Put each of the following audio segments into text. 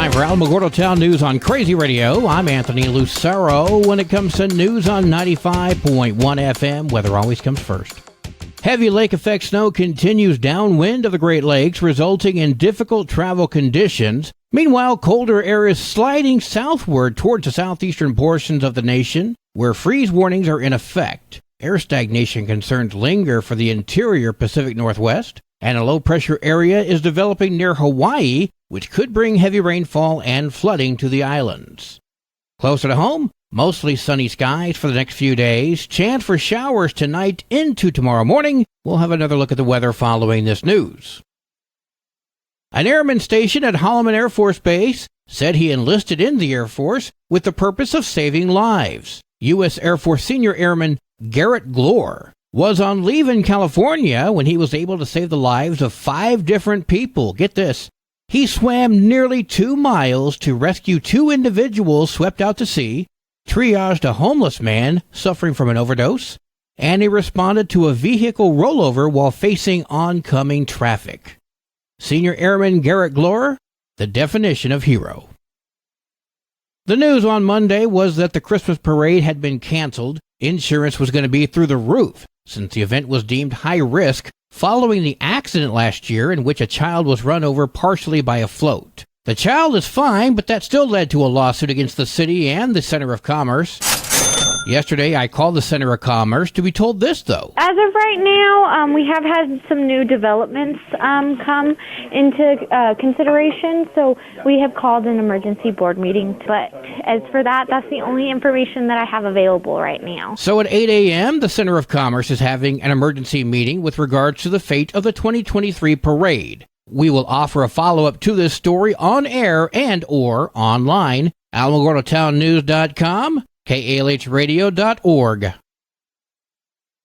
Time for Alamogordo Town News on Crazy Radio. I'm Anthony Lucero. When it comes to news on 95.1 FM, weather always comes first. Heavy lake effect snow continues downwind of the Great Lakes, resulting in difficult travel conditions. Meanwhile, colder air is sliding southward towards the southeastern portions of the nation, where freeze warnings are in effect. Air stagnation concerns linger for the interior Pacific Northwest, and a low-pressure area is developing near Hawaii, which could bring heavy rainfall and flooding to the islands. Closer to home, mostly sunny skies for the next few days. Chance for showers tonight into tomorrow morning. We'll have another look at the weather following this news. An airman stationed at Holloman Air Force Base said he enlisted in the Air Force with the purpose of saving lives. U.S. Air Force Senior Airman Garrett Glore was on leave in California when he was able to save the lives of 5 different people. Get this. He swam nearly 2 miles to rescue 2 individuals swept out to sea, triaged a homeless man suffering from an overdose, and he responded to a vehicle rollover while facing oncoming traffic. Senior Airman Garrett Glore, the definition of hero. The news on Monday was that the Christmas parade had been canceled. Insurance was going to be through the roof since the event was deemed high risk following the accident last year in which a child was run over partially by a float. The child is fine, but that still led to a lawsuit against the city and the Center of Commerce. Yesterday, I called the Center of Commerce to be told this, though. As of right now, we have had some new developments come into consideration, so we have called an emergency board meeting. But as for that, that's the only information that I have available right now. So at 8 a.m., the Center of Commerce is having an emergency meeting with regards to the fate of the 2023 parade. We will offer a follow-up to this story on air and or online, AlamogordoTownNews.com, KALHradio.org.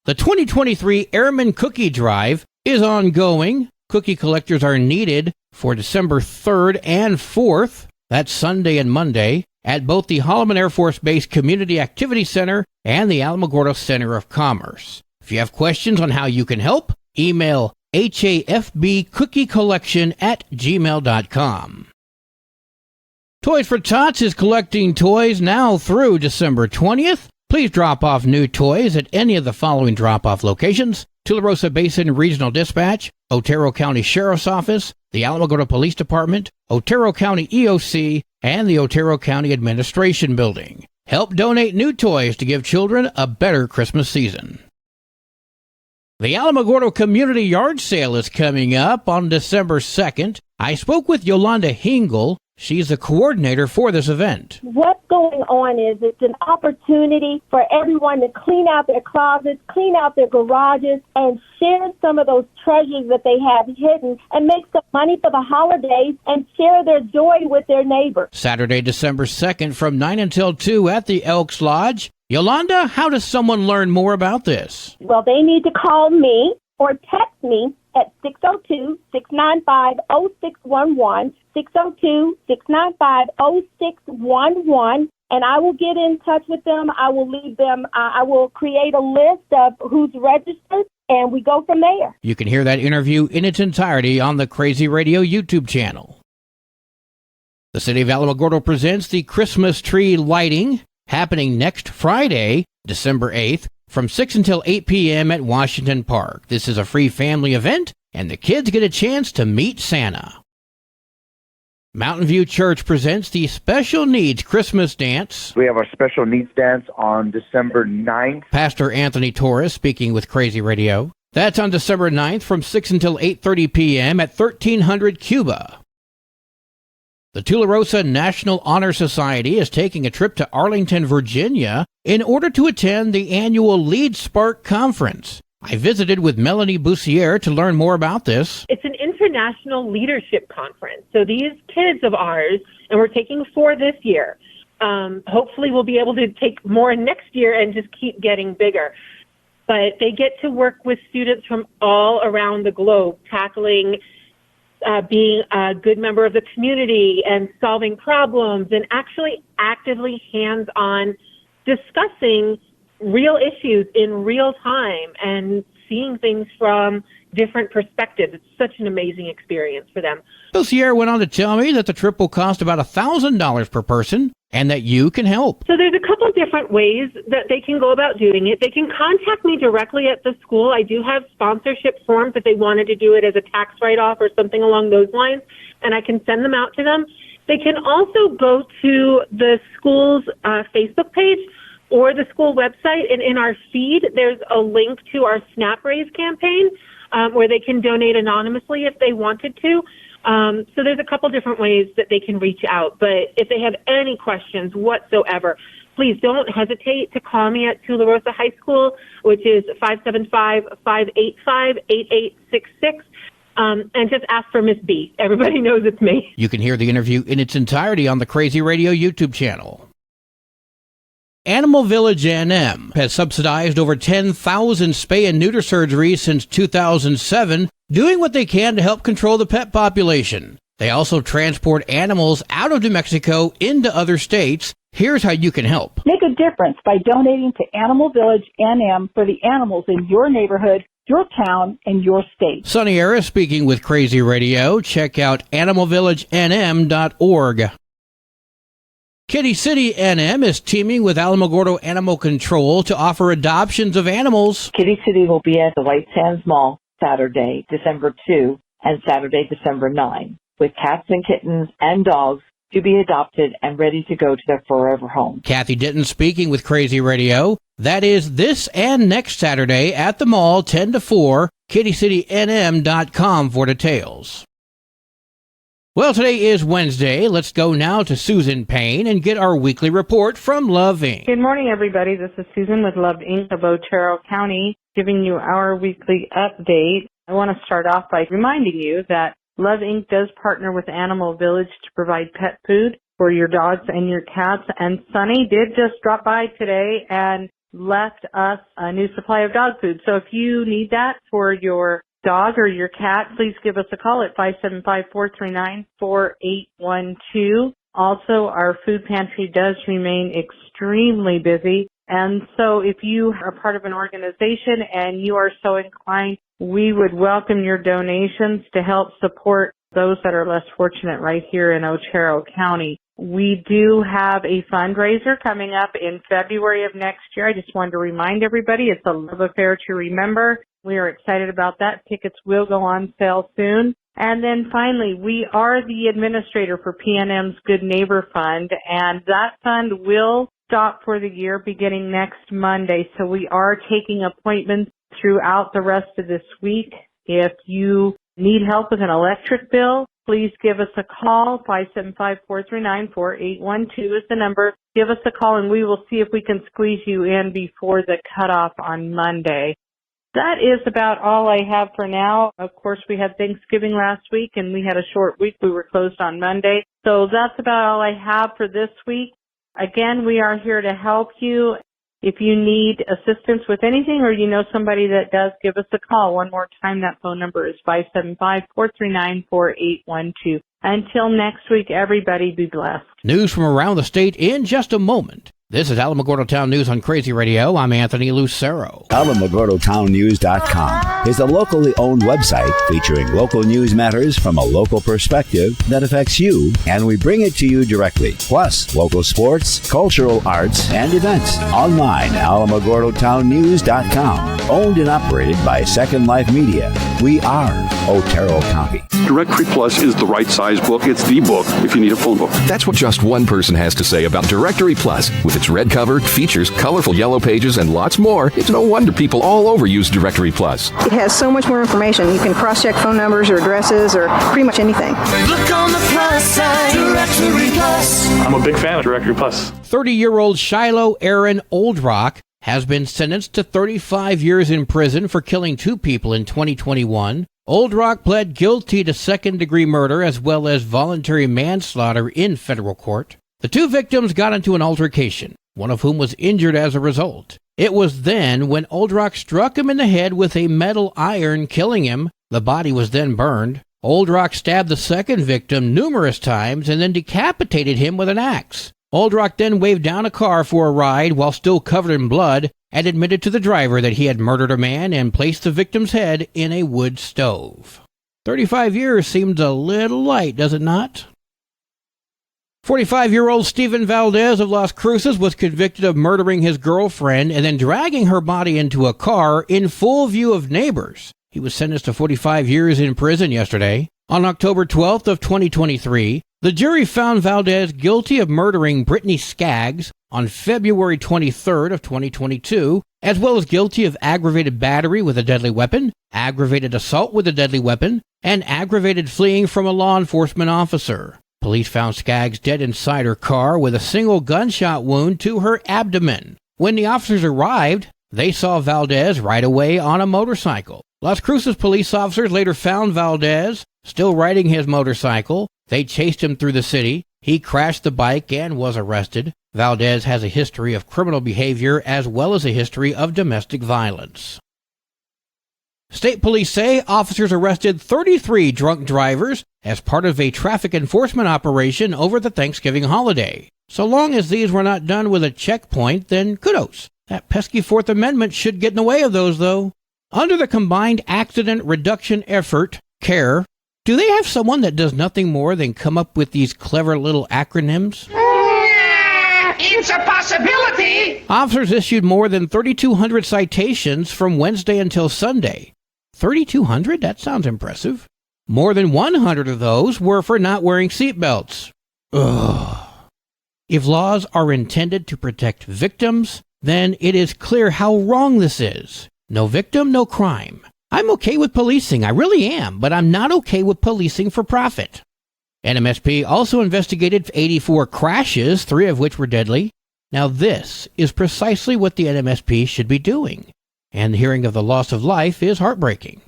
The 2023 Airman Cookie Drive is ongoing. Cookie collectors are needed for December 3rd and 4th, that's Sunday and Monday, at both the Holloman Air Force Base Community Activity Center and the Alamogordo Center of Commerce. If you have questions on how you can help, email hafbcookiecollection@gmail.com. Toys for Tots is collecting toys now through December 20th. Please drop off new toys at any of the following drop-off locations: Tularosa Basin Regional Dispatch, Otero County Sheriff's Office, the Alamogordo Police Department, Otero County EOC, and the Otero County Administration Building. Help donate new toys to give children a better Christmas season. The Alamogordo Community Yard Sale is coming up on December 2nd. I spoke with Yolanda Hingle. She's the coordinator for this event. What's going on is it's an opportunity for everyone to clean out their closets, clean out their garages, and share some of those treasures that they have hidden and make some money for the holidays and share their joy with their neighbors. Saturday, December 2nd from 9 until 2 at the Elks Lodge. Yolanda, how does someone learn more about this? Well, they need to call me or text me at 602-695-0611, 602-695-0611, and I will get in touch with them. I will leave them. I will create a list of who's registered, and we go from there. You can hear that interview in its entirety on the Crazy Radio YouTube channel. The City of Alamogordo presents the Christmas tree lighting, happening next Friday, December 8th, from 6 until 8 p.m. at Washington Park. This is a free family event, and the kids get a chance to meet Santa. Mountain View Church presents the Special Needs Christmas Dance. We have our Special Needs Dance on December 9th. Pastor Anthony Torres speaking with Crazy Radio. That's on December 9th from 6 until 8:30 p.m. at 1300 Cuba. The Tularosa National Honor Society is taking a trip to Arlington, Virginia, in order to attend the annual Lead Spark Conference. I visited with Melanie Boussier to learn more about this. It's an international leadership conference. So these kids of ours, and we're taking 4 this year, hopefully we'll be able to take more next year and just keep getting bigger. But they get to work with students from all around the globe, tackling being a good member of the community and solving problems and actually actively hands-on discussing real issues in real time and seeing things from different perspectives. It's such an amazing experience for them. Lucier went on to tell me that the trip will cost about $1,000 per person and that you can help. So there's a couple of different ways that they can go about doing it. They can contact me directly at the school. I do have sponsorship forms if they wanted to do it as a tax write-off or something along those lines, and I can send them out to them. They can also go to the school's Facebook page or the school website, and in our feed, there's a link to our Snap Raise campaign where they can donate anonymously if they wanted to. So there's a couple different ways that they can reach out. But if they have any questions whatsoever, please don't hesitate to call me at Tularosa High School, which is 575-585-8866. And just ask for Miss B. Everybody knows it's me. You can hear the interview in its entirety on the Crazy Radio YouTube channel. Animal Village NM has subsidized over 10,000 spay and neuter surgeries since 2007, doing what they can to help control the pet population. They also transport animals out of New Mexico into other states. Here's how you can help. Make a difference by donating to Animal Village NM for the animals in your neighborhood, your town, and your state. Sonny Harris speaking with Crazy Radio. Check out animalvillagenm.org. Kitty City NM is teaming with Alamogordo Animal Control to offer adoptions of animals. Kitty City will be at the White Sands Mall Saturday, December 2 and Saturday, December 9, with cats and kittens and dogs to be adopted and ready to go to their forever home. Kathy Ditton speaking with Crazy Radio. That is this and next Saturday at the mall, 10 to 4, kittycitynm.com for details. Well, today is Wednesday. Let's go now to Susan Payne and get our weekly report from Love Inc. Good morning, everybody. This is Susan with Love Inc. of Otero County, giving you our weekly update. I want to start off by reminding you that Love Inc. does partner with Animal Village to provide pet food for your dogs and your cats. And Sunny did just drop by today and left us a new supply of dog food. So if you need that for your dog or your cat, please give us a call at 575-439-4812. Also, our food pantry does remain extremely busy. And so if you are part of an organization and you are so inclined, we would welcome your donations to help support those that are less fortunate right here in Otero County. We do have a fundraiser coming up in February of next year. I just wanted to remind everybody it's a love affair to remember. We are excited about that. Tickets will go on sale soon. And then finally, we are the administrator for PNM's Good Neighbor Fund, and that fund will stop for the year beginning next Monday. So we are taking appointments throughout the rest of this week. If you need help with an electric bill, please give us a call. 575-439-4812 is the number. Give us a call and we will see if we can squeeze you in before the cutoff on Monday. That is about all I have for now. Of course, we had Thanksgiving last week and we had a short week. We were closed on Monday. So that's about all I have for this week. Again, we are here to help you. If you need assistance with anything or you know somebody that does, give us a call. One more time, that phone number is 575-439-4812. Until next week, everybody be blessed. News from around the state in just a moment. This is Alamogordo Town News on Crazy Radio. I'm Anthony Lucero. AlamogordoTownNews.com is a locally owned website featuring local news matters from a local perspective that affects you, and we bring it to you directly. Plus, local sports, cultural arts, and events. Online, AlamogordoTownNews.com. Owned and operated by Second Life Media. We are Otero County. Directory Plus is the right size book. It's the book if you need a phone book. That's what just one person has to say about Directory Plus. With its red cover, features, colorful yellow pages, and lots more, it's no wonder people all over use Directory Plus. It has so much more information. You can cross-check phone numbers or addresses or pretty much anything. Look on the plus side, Directory Plus. I'm a big fan of Directory Plus. 30-year-old Shiloh Aaron Oldrock has been sentenced to 35 years in prison for killing two people in 2021. Oldrock pled guilty to second-degree murder as well as voluntary manslaughter in federal court. The two victims got into an altercation, one of whom was injured as a result. It was then when Oldrock struck him in the head with a metal iron, killing him. The body was then burned. Oldrock stabbed the second victim numerous times and then decapitated him with an axe. Oldrock then waved down a car for a ride while still covered in blood. and admitted to the driver that he had murdered a man and placed the victim's head in a wood stove. 35 years seems a little light, does it not? 45-year-old Stephen Valdez of Las Cruces was convicted of murdering his girlfriend and then dragging her body into a car in full view of neighbors. He was sentenced to 45 years in prison yesterday. On October 12th of 2023, the jury found Valdez guilty of murdering Brittany Skaggs on February 23rd of 2022, as well as guilty of aggravated battery with a deadly weapon, aggravated assault with a deadly weapon, and aggravated fleeing from a law enforcement officer. Police found Skaggs dead inside her car with a single gunshot wound to her abdomen. When the officers arrived, they saw Valdez ride away on a motorcycle. Las Cruces police officers later found Valdez still riding his motorcycle. They chased him through the city. He crashed the bike and was arrested. Valdez has a history of criminal behavior as well as a history of domestic violence. State police say officers arrested 33 drunk drivers as part of a traffic enforcement operation over the Thanksgiving holiday. So long as these were not done with a checkpoint, then kudos. That pesky Fourth Amendment should get in the way of those, though. Under the Combined Accident Reduction Effort, CARE, do they have someone that does nothing more than come up with these clever little acronyms? It's a possibility! Officers issued more than 3,200 citations from Wednesday until Sunday. 3,200? That sounds impressive. More than 100 of those were for not wearing seatbelts. Ugh. If laws are intended to protect victims, then it is clear how wrong this is. No victim, no crime. I'm okay with policing, I really am, but I'm not okay with policing for profit. NMSP also investigated 84 crashes, 3 of which were deadly. Now this is precisely what the NMSP should be doing, and hearing of the loss of life is heartbreaking.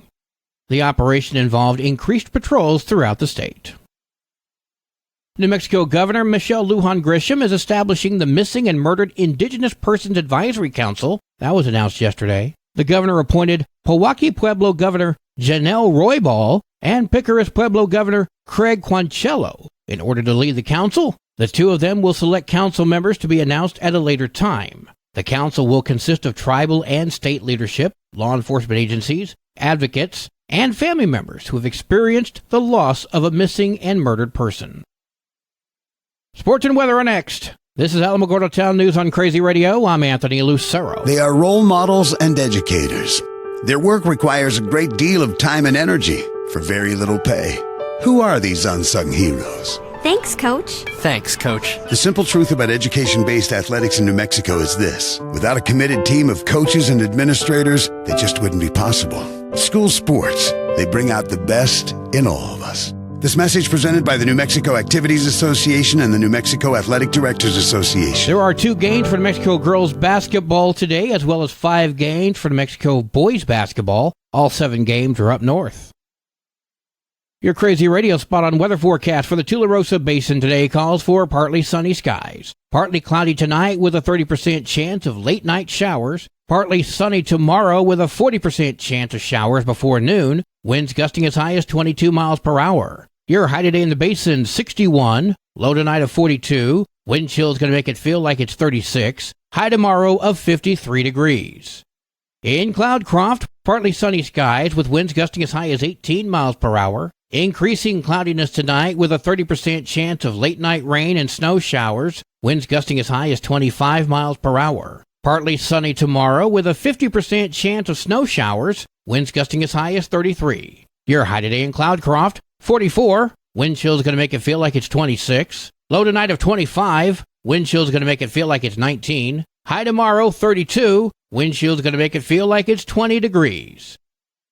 The operation involved increased patrols throughout the state. New Mexico Governor Michelle Lujan Grisham is establishing the Missing and Murdered Indigenous Persons Advisory Council. That was announced yesterday. The governor appointed Pewaukee Pueblo Governor Janelle Roybal and Picaras Pueblo Governor Craig Quancello. In order to lead the council, the two of them will select council members to be announced at a later time. The council will consist of tribal and state leadership, law enforcement agencies, advocates, and family members who have experienced the loss of a missing and murdered person. Sports and weather are next. This is Alamogordo Town News on Crazy Radio. I'm Anthony Lucero. They are role models and educators. Their work requires a great deal of time and energy for very little pay. Who are these unsung heroes? Thanks, Coach. Thanks, Coach. The simple truth about education-based athletics in New Mexico is this. Without a committed team of coaches and administrators, they just wouldn't be possible. School sports, they bring out the best in all of us. This message presented by the New Mexico Activities Association and the New Mexico Athletic Directors Association. There are 2 games for New Mexico girls basketball today, as well as 5 games for New Mexico boys basketball. All 7 games are up north. Your Crazy Radio spot-on weather forecast for the Tularosa Basin today calls for partly sunny skies. Partly cloudy tonight with a 30% chance of late-night showers. Partly sunny tomorrow with a 40% chance of showers before noon. Winds gusting as high as 22 miles per hour. Your high today in the basin, 61. Low tonight of 42. Wind chill is going to make it feel like it's 36. High tomorrow of 53 degrees. In Cloudcroft, partly sunny skies with winds gusting as high as 18 miles per hour. Increasing cloudiness tonight with a 30% chance of late-night rain and snow showers. Winds gusting as high as 25 miles per hour. Partly sunny tomorrow with a 50% chance of snow showers. Winds gusting as high as 33. Your high today in Cloudcroft, 44. Wind chill is going to make it feel like it's 26. Low tonight of 25. Wind chill is going to make it feel like it's 19. High tomorrow, 32. Wind chill is going to make it feel like it's 20 degrees.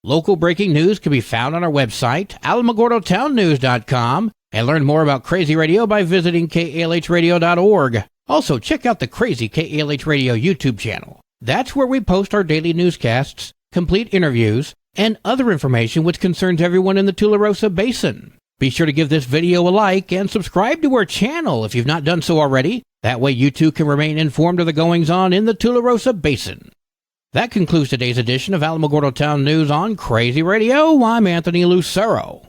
Local breaking news can be found on our website, alamogordotownnews.com, and learn more about Crazy Radio by visiting kalhradio.org. Also, check out the Crazy KALH Radio YouTube channel. That's where we post our daily newscasts, complete interviews, and other information which concerns everyone in the Tularosa Basin. Be sure to give this video a like and subscribe to our channel if you've not done so already. That way you too can remain informed of the goings-on in the Tularosa Basin. That concludes today's edition of Alamogordo Town News on Crazy Radio. I'm Anthony Lucero.